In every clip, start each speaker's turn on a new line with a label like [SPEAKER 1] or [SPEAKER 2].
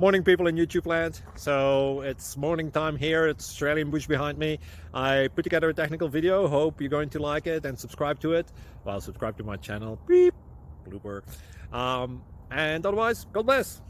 [SPEAKER 1] Morning, people in YouTube land. So it's morning time here. It's Australian bush behind me. I put together a technical video. Hope you're going to like it and subscribe to it. Well, subscribe to my channel. Beep, blooper. And otherwise, God bless.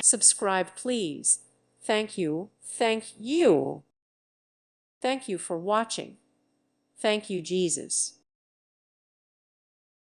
[SPEAKER 2] Subscribe, please. Thank you. Thank you. Thank you for watching. Thank you, Jesus.